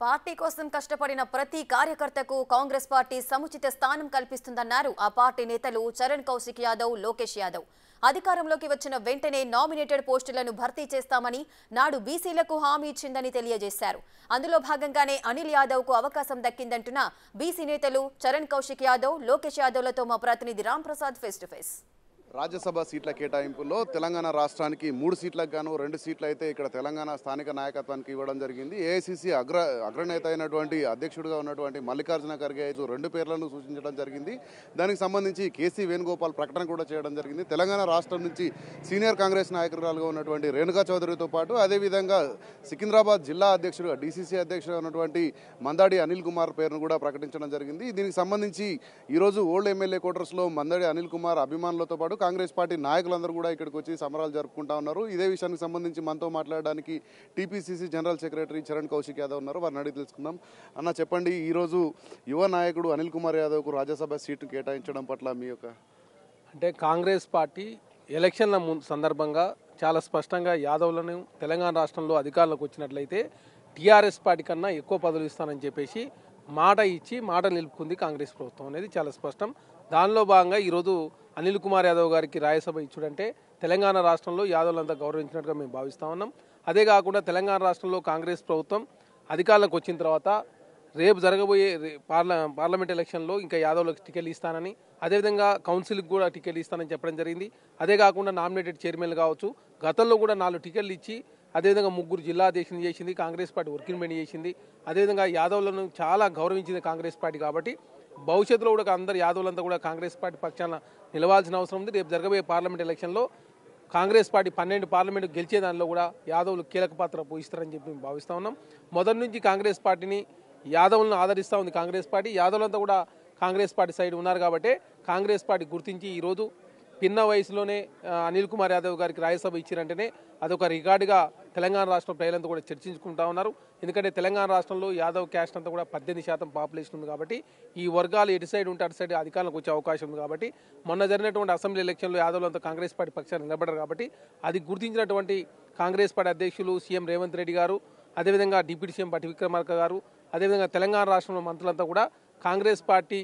Party కోసం కష్టపడిన ప్రతి కార్యకర్తకు కాంగ్రెస్ పార్టీ సముచిత స్థానం కల్పిస్తుందన్నారు ఆ పార్టీ నేతలు చరణ్ కౌశిక్ యాదవ్, లోకేష్ యాదవ్. అధికారంలోకి వచ్చిన వెంటనే నామినేటెడ్ పోస్టులను భర్తీ చేస్తామని నాడు బీసీలకు హామీ ఇచ్చిందని తెలియజేశారు. అందులో భాగంగానే అనిల్ యాదవ్కు అవకాశం దక్కిందంటున్న బీసీ నేతలు చరణ్ కౌశిక్ యాదవ్, లోకేష్ యాదవ్లతో మా ప్రతినిధి Ram Prasad face to face. Rajya Sabha సీట్ల కేటాయింపుల్లో తెలంగాణ రాష్ట్రానికి 3 సీట్లకు గాను 2 సీట్లు అయితే ఇక్కడ తెలంగాణ స్థానిక నాయకత్వానికి ఇవ్వడం జరిగింది. ఏఐసీసీ అగ్రనేత అయినటువంటి అధ్యక్షుడిగా ఉన్నటువంటి మల్లికార్జున ఖర్గే 2 పేర్లను సూచించడం జరిగింది. దానికి సంబంధించి కేసీ వేణుగోపాల్ ప్రకటన కూడా చేయడం జరిగింది. తెలంగాణ రాష్ట్రం నుంచి సీనియర్ కాంగ్రెస్ నాయకురాలుగా ఉన్నటువంటి రేణుకా చౌదరితో పాటు అదేవిధంగా సికింద్రాబాద్ జిల్లా అధ్యక్షుడుగా డీసీసీ అధ్యక్షుడుగా ఉన్నటువంటి మందాడి అనిల్ కుమార్ పేరును కూడా ప్రకటించడం జరిగింది. దీనికి సంబంధించి ఈరోజు ఓల్డ్ ఎమ్మెల్యే క్వార్టర్స్లో మందాడి అనిల్ కుమార్ అభిమానులతో పాటు కాంగ్రెస్ పార్టీ నాయకులందరూ కూడా ఇక్కడికి వచ్చి సమరాలు జరుపుకుంటా ఉన్నారు. ఇదే విషయానికి సంబంధించి మనతో మాట్లాడడానికి TPCC general secretary Charan Kaushik Yadav ఉన్నారు. వారిని అడిగి తెలుసుకుందాం. అన్న, చెప్పండి, ఈరోజు యువ నాయకుడు అనిల్ కుమార్ యాదవ్కు రాజ్యసభ సీటు కేటాయించడం పట్ల మీ యొక్క అంటే కాంగ్రెస్ పార్టీ ఎలక్షన్ల సందర్భంగా చాలా స్పష్టంగా యాదవ్లను తెలంగాణ రాష్ట్రంలో అధికారంలోకి వచ్చినట్లయితే టీఆర్ఎస్ పార్టీ కన్నా ఎక్కువ పదవులు ఇస్తానని చెప్పేసి మాట ఇచ్చి మాట నిలుపుకుంది కాంగ్రెస్ ప్రభుత్వం అనేది చాలా స్పష్టం. దానిలో భాగంగా ఈరోజు అనిల్ కుమార్ యాదవ్ గారికి రాజ్యసభ ఇచ్చుడంటే తెలంగాణ రాష్ట్రంలో యాదవ్లంతా గౌరవించినట్టుగా మేము భావిస్తూ ఉన్నాం. అదే కాకుండా తెలంగాణ రాష్ట్రంలో కాంగ్రెస్ ప్రభుత్వం అధికారంలోకి వచ్చిన తర్వాత రేపు జరగబోయే పార్లమెంట్ ఎలక్షన్లో ఇంకా యాదవ్లకు టికెట్లు ఇస్తానని, అదేవిధంగా కౌన్సిల్కి కూడా టికెట్లు ఇస్తానని చెప్పడం జరిగింది. అదే కాకుండా నామినేటెడ్ చైర్మన్లు కావచ్చు, గతంలో కూడా 4 టికెట్లు ఇచ్చి అదేవిధంగా 3 జిల్లా అధ్యక్షులు చేసింది, కాంగ్రెస్ పార్టీ వర్కింగ్ మెనీ చేసింది. అదేవిధంగా యాదవ్లను చాలా గౌరవించింది కాంగ్రెస్ పార్టీ. కాబట్టి భవిష్యత్తులో కూడా అందరు యాదవులంతా కూడా కాంగ్రెస్ పార్టీ పక్షాన నిలవాల్సిన అవసరం ఉంది. రేపు జరగబోయే పార్లమెంట్ ఎలక్షన్లో కాంగ్రెస్ పార్టీ 12 పార్లమెంటు గెలిచే దానిలో కూడా యాదవులు కీలక పాత్ర పోషిస్తారని చెప్పి మేము భావిస్తూ ఉన్నాం. మొదటి నుంచి కాంగ్రెస్ పార్టీని యాదవులను ఆదరిస్తూ ఉంది కాంగ్రెస్ పార్టీ. యాదవులంతా కూడా కాంగ్రెస్ పార్టీ సైడ్ ఉన్నారు కాబట్టి కాంగ్రెస్ పార్టీ గుర్తించి ఈరోజు పిన్న వయసులోనే అనిల్ కుమార్ యాదవ్ గారికి రాజ్యసభ ఇచ్చిరంటేనే అదొక రికార్డుగా తెలంగాణ రాష్ట్రం ప్రజలంతా కూడా చర్చించుకుంటా ఉన్నారు. ఎందుకంటే తెలంగాణ రాష్ట్రంలో యాదవ్ క్యాస్ట్ అంతా కూడా 18% పాపులేషన్ ఉంది కాబట్టి ఈ వర్గాలు ఎటు సైడ్ ఉంటే అటు సైడ్ అధికారంలోకి వచ్చే అవకాశం ఉంది. కాబట్టి మొన్న జరిగినటువంటి అసెంబ్లీ ఎలక్షన్లో యాదవ్లంతా కాంగ్రెస్ పార్టీ పక్షాన్ని నిలబడ్డారు. కాబట్టి అది గుర్తించినటువంటి కాంగ్రెస్ పార్టీ అధ్యక్షులు సీఎం రేవంత్ రెడ్డి గారు, అదేవిధంగా డిప్యూటీ సీఎం పట్టి విక్రమార్క గారు, అదేవిధంగా తెలంగాణ రాష్ట్రంలో మంత్రులంతా కూడా కాంగ్రెస్ పార్టీ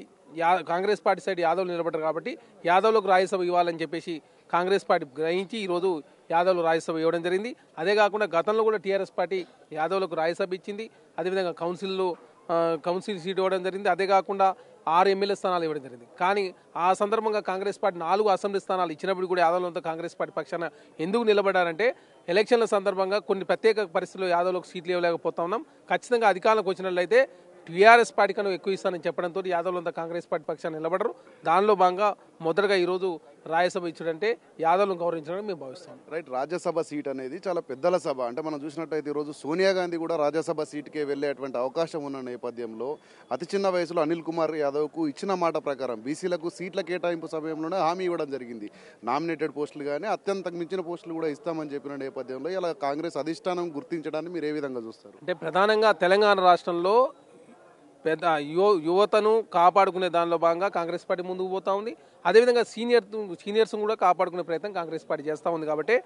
సైడ్ యాదవ్లు నిలబడ్డారు. కాబట్టి యాదవ్లకు రాజ్యసభ ఇవ్వాలని చెప్పేసి కాంగ్రెస్ పార్టీ గ్రహించి ఈరోజు యాదవ్లు రాజ్యసభ ఇవ్వడం జరిగింది. అదే కాకుండా గతంలో కూడా టీఆర్ఎస్ పార్టీ యాదవ్లకు రాజ్యసభ ఇచ్చింది. అదేవిధంగా కౌన్సిల్ సీట్ ఇవ్వడం జరిగింది. అదే కాకుండా 6 ఎమ్మెల్యే స్థానాలు ఇవ్వడం జరిగింది. కానీ ఆ సందర్భంగా కాంగ్రెస్ పార్టీ 4 అసెంబ్లీ స్థానాలు ఇచ్చినప్పుడు కూడా యాదవ్లంతా కాంగ్రెస్ పార్టీ పక్షాన ఎందుకు నిలబడారంటే ఎలక్షన్ల సందర్భంగా కొన్ని ప్రత్యేక పరిస్థితుల్లో యాదవ్లకు సీట్లు ఇవ్వలేకపోతా ఉన్నాం. ఖచ్చితంగా అధికారంలోకి వచ్చినట్లయితే టీఆర్ఎస్ పార్టీ కన్నా ఎక్కువ ఇస్తానని చెప్పడంతో యాదవ్లంతా కాంగ్రెస్ పార్టీ పక్షాన్ని నిలబడరు. దానిలో భాగంగా మొదటగా ఈరోజు రాజ్యసభ ఇచ్చడంటే యాదవ్లను గౌరవించడం మేము భావిస్తాం. రైట్, రాజ్యసభ సీట్ అనేది చాలా పెద్దల సభ. అంటే మనం చూసినట్టయితే ఈరోజు సోనియా గాంధీ కూడా రాజ్యసభ సీటుకే వెళ్లేటువంటి అవకాశం ఉన్న నేపథ్యంలో అతి చిన్న వయసులో అనిల్ కుమార్ యాదవ్కు ఇచ్చిన మాట ప్రకారం బీసీలకు సీట్ల కేటాయింపు సమయంలోనే హామీ ఇవ్వడం జరిగింది. నామినేటెడ్ పోస్టులు కానీ అత్యంతకు మించిన పోస్టులు కూడా ఇస్తామని చెప్పిన నేపథ్యంలో ఇలా కాంగ్రెస్ అధిష్టానం గుర్తించడాన్ని మీరు ఏ విధంగా చూస్తారు? అంటే ప్రధానంగా తెలంగాణ రాష్ట్రంలో పెద్ద యువతను కాపాడుకునే దానిలో భాగంగా కాంగ్రెస్ పార్టీ ముందుకు పోతా ఉంది. అదేవిధంగా సీనియర్స్ కూడా కాపాడుకునే ప్రయత్నం కాంగ్రెస్ పార్టీ చేస్తూ ఉంది. కాబట్టి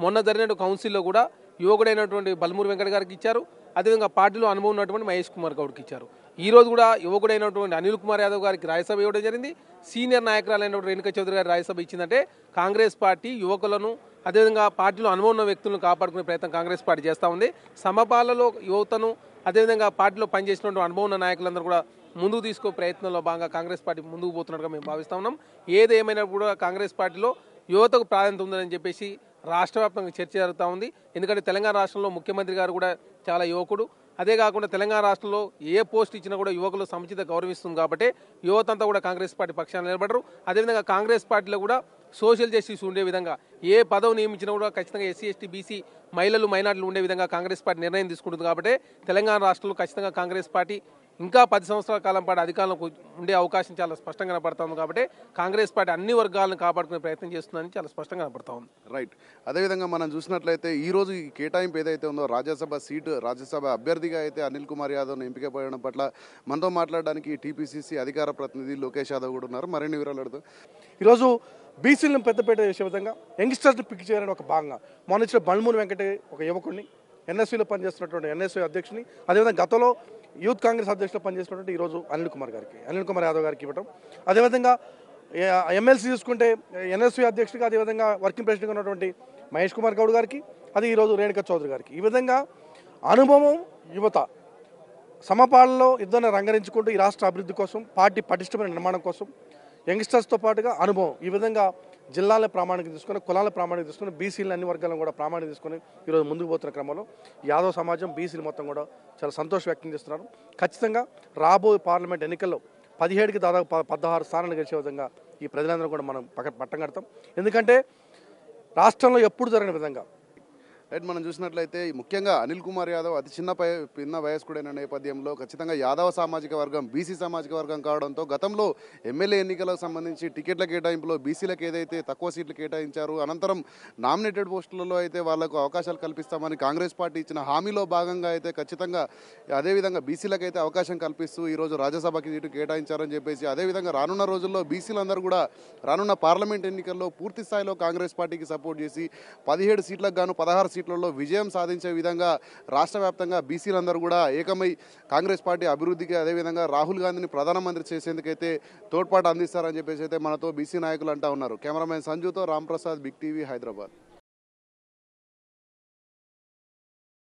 మొన్న జరిగిన కౌన్సిల్లో కూడా యువకుడైనటువంటి బల్మూరి వెంకట గారికి ఇచ్చారు. అదేవిధంగా పార్టీలో అనుభవం ఉన్నటువంటి మహేష్ కుమార్ గౌడ్కి ఇచ్చారు. ఈ రోజు కూడా యువకుడైనటువంటి అనిల్ కుమార్ యాదవ్ గారికి రాజ్యసభ ఇవ్వడం జరిగింది. సీనియర్ నాయకురాలైనటువంటి రేణుకా చౌదరి గారి రాజ్యసభ ఇచ్చిందంటే కాంగ్రెస్ పార్టీ యువకులను అదేవిధంగా పార్టీలో అనుభవం ఉన్న వ్యక్తులను కాపాడుకునే ప్రయత్నం కాంగ్రెస్ పార్టీ చేస్తూ ఉంది. సమపాలలో యువతను అదేవిధంగా పార్టీలో పనిచేసినటువంటి అనుభవం ఉన్న నాయకులందరూ కూడా ముందుకు తీసుకో ప్రయత్నంలో భాగంగా కాంగ్రెస్ పార్టీ ముందుకు పోతున్నట్టుగా మేము భావిస్తా ఉన్నాం. ఏదేమైనా కూడా కాంగ్రెస్ పార్టీలో యువతకు ప్రాధాన్యత ఉందని చెప్పేసి రాష్ట్ర వ్యాప్తంగా చర్చ జరుగుతూ ఉంది. ఎందుకంటే తెలంగాణ రాష్ట్రంలో ముఖ్యమంత్రి గారు కూడా చాలా యువకుడు. అదే కాకుండా తెలంగాణ రాష్ట్రంలో ఏ పోస్ట్ ఇచ్చినా కూడా యువకులు సముచిత గౌరవిస్తుంది. కాబట్టి యువతంతా కూడా కాంగ్రెస్ పార్టీ పక్షాన నిలబడరు. అదేవిధంగా కాంగ్రెస్ పార్టీలో కూడా సోషల్ జస్టిస్ ఉండే విధంగా ఏ పదవి నియమించినా కూడా ఖచ్చితంగా ఎస్సీ ఎస్టీ బీసీ మహిళలు మైనార్టీలు ఉండే విధంగా కాంగ్రెస్ పార్టీ నిర్ణయం తీసుకుంటుంది. కాబట్టి తెలంగాణ రాష్ట్రంలో ఖచ్చితంగా కాంగ్రెస్ పార్టీ ఇంకా 10 సంవత్సరాల కాలం పాటు అధికారంలో ఉండే అవకాశం చాలా స్పష్టంగా కనపడుతుంది. కాబట్టి కాంగ్రెస్ పార్టీ అన్ని వర్గాలను కాపాడుకునే ప్రయత్నం చేస్తుందని చాలా స్పష్టంగా కనపడతా ఉంది. రైట్, అదేవిధంగా మనం చూసినట్లయితే ఈ రోజు ఈ కేటాయింపు ఏదైతే ఉందో రాజ్యసభ అభ్యర్థిగా అయితే అనిల్ కుమార్ యాదవ్ను ఎంపిక చేయడం పట్ల మనతో మాట్లాడడానికి టీపీసీసీ అధికార ప్రతినిధి లోకేష్ యాదవ్ కూడా ఉన్నారు. మరిన్ని వివరాలు అడుగుతాం. ఈరోజు బీసీలను పెద్దపేట చేసే విధంగా యంగ్స్టర్స్ని పిక్ చేయాలని ఒక భాగంగా మొన్న ఇచ్చిన బల్మూరి వెంకట ఒక యువకుడిని ఎన్ఎస్సీలో పనిచేస్తున్నటువంటి ఎన్ఎస్సీ అధ్యక్షుని, అదేవిధంగా గతంలో యూత్ కాంగ్రెస్ అధ్యక్షులు పనిచేసినటువంటి ఈరోజు అనిల్ కుమార్ యాదవ్ గారికి ఇవ్వటం, అదేవిధంగా ఎమ్మెల్సీ చూసుకుంటే ఎన్ఎస్వి అధ్యక్షుడిగా, అదేవిధంగా వర్కింగ్ ప్రెసిడెంట్గా ఉన్నటువంటి మహేష్ కుమార్ గౌడ్ గారికి, అది ఈరోజు రేణుకా చౌదరి గారికి. ఈ విధంగా అనుభవం, యువత సమపాలలో ఇద్దరిని రంగరించుకుంటూ ఈ రాష్ట్ర అభివృద్ధి కోసం, పార్టీ పటిష్టమైన నిర్మాణం కోసం యంగ్స్టర్స్తో పాటుగా అనుభవం, ఈ విధంగా జిల్లాల ప్రామాణిక తీసుకొని, కులాల ప్రామాణిక తీసుకొని, బీసీలను అన్ని వర్గాలను కూడా ప్రామాణిక తీసుకొని ఈరోజు ముందుకు పోతున్న క్రమంలో యాదవ్ సమాజం, బీసీలు మొత్తం కూడా చాలా సంతోషం వ్యక్తం చేస్తున్నారు. ఖచ్చితంగా రాబోయే పార్లమెంట్ ఎన్నికల్లో 17కి దాదాపు 16 స్థానాలు గెలిచే విధంగా ఈ ప్రజలందరూ కూడా మనం పట్టం కడతాం. ఎందుకంటే రాష్ట్రంలో ఎప్పుడు జరగని విధంగా రైట్, మనం చూసినట్లయితే ముఖ్యంగా అనిల్ కుమార్ యాదవ్ అతి చిన్న వయస్కుడైన నేపథ్యంలో ఖచ్చితంగా యాదవ సామాజిక వర్గం, బీసీ సామాజిక వర్గం కావడంతో గతంలో ఎమ్మెల్యే ఎన్నికలకు సంబంధించి టికెట్ల కేటాయింపులో బీసీలకు ఏదైతే తక్కువ సీట్లు కేటాయించారు, అనంతరం నామినేటెడ్ పోస్టులలో అయితే వాళ్లకు అవకాశాలు కల్పిస్తామని కాంగ్రెస్ పార్టీ ఇచ్చిన హామీలో భాగంగా అయితే ఖచ్చితంగా అదేవిధంగా బీసీలకు అయితే అవకాశం కల్పిస్తూ ఈరోజు రాజ్యసభకి సీటు కేటాయించారని చెప్పేసి, అదేవిధంగా రానున్న రోజుల్లో బీసీలందరూ కూడా రానున్న పార్లమెంట్ ఎన్నికల్లో పూర్తి స్థాయిలో కాంగ్రెస్ పార్టీకి సపోర్ట్ చేసి 17 సీట్లకు గాను 16 సీట్లలో విజయం సాధించే విధంగా రాష్ట్ర వ్యాప్తంగా బీసీలందరూ కూడా ఏకమై కాంగ్రెస్ పార్టీ అభివృద్ధికి, అదేవిధంగా రాహుల్ గాంధీని ప్రధానమంత్రి చేసేందుకైతే తోడ్పాటు అందిస్తారని చెప్పేసి అయితే మనతో బీసీ నాయకులు అంటా ఉన్నారు. కెమెరామెన్ సంజుతో రాంప్రసాద్, బిగ్ టీవీ, హైదరాబాద్.